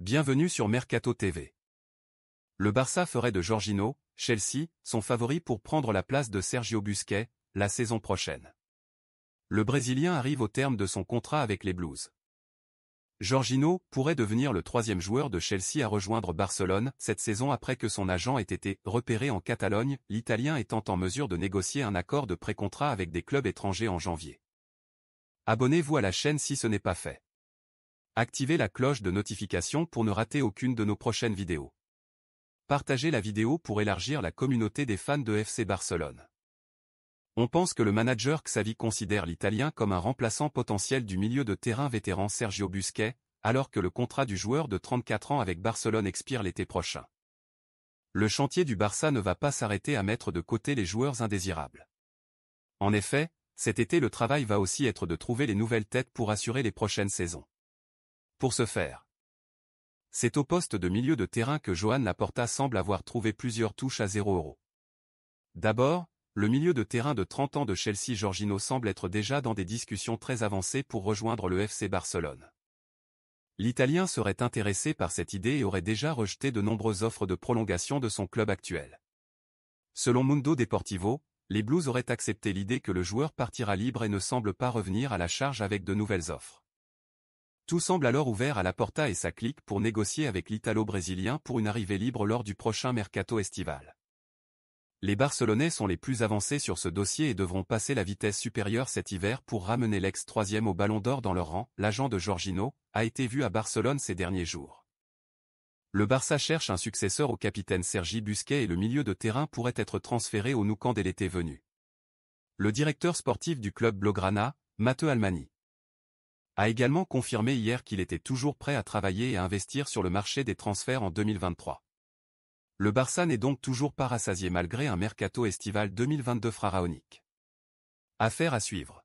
Bienvenue sur Mercato TV. Le Barça ferait de Jorginho, Chelsea, son favori pour prendre la place de Sergio Busquets, la saison prochaine. Le Brésilien arrive au terme de son contrat avec les Blues. Jorginho pourrait devenir le troisième joueur de Chelsea à rejoindre Barcelone cette saison après que son agent ait été repéré en Catalogne, l'Italien étant en mesure de négocier un accord de pré-contrat avec des clubs étrangers en janvier. Abonnez-vous à la chaîne si ce n'est pas fait. Activez la cloche de notification pour ne rater aucune de nos prochaines vidéos. Partagez la vidéo pour élargir la communauté des fans de FC Barcelone. On pense que le manager Xavi considère l'Italien comme un remplaçant potentiel du milieu de terrain vétéran Sergio Busquets, alors que le contrat du joueur de 34 ans avec Barcelone expire l'été prochain. Le chantier du Barça ne va pas s'arrêter à mettre de côté les joueurs indésirables. En effet, cet été le travail va aussi être de trouver les nouvelles têtes pour assurer les prochaines saisons. Pour ce faire, c'est au poste de milieu de terrain que Joan Laporta semble avoir trouvé plusieurs touches à 0 €. D'abord, le milieu de terrain de 30 ans de Chelsea Jorginho semble être déjà dans des discussions très avancées pour rejoindre le FC Barcelone. L'Italien serait intéressé par cette idée et aurait déjà rejeté de nombreuses offres de prolongation de son club actuel. Selon Mundo Deportivo, les Blues auraient accepté l'idée que le joueur partira libre et ne semble pas revenir à la charge avec de nouvelles offres. Tout semble alors ouvert à Laporta et sa clique pour négocier avec l'Italo-Brésilien pour une arrivée libre lors du prochain mercato estival. Les Barcelonais sont les plus avancés sur ce dossier et devront passer la vitesse supérieure cet hiver pour ramener l'ex-troisième au Ballon d'Or dans leur rang. L'agent de Jorginho a été vu à Barcelone ces derniers jours. Le Barça cherche un successeur au capitaine Sergi Busquets et le milieu de terrain pourrait être transféré au Nou Camp dès l'été venu. Le directeur sportif du club blaugrana, Mateu Almani, a également confirmé hier qu'il était toujours prêt à travailler et à investir sur le marché des transferts en 2023. Le Barça n'est donc toujours pas rassasié malgré un mercato estival 2022 pharaonique. Affaire à suivre.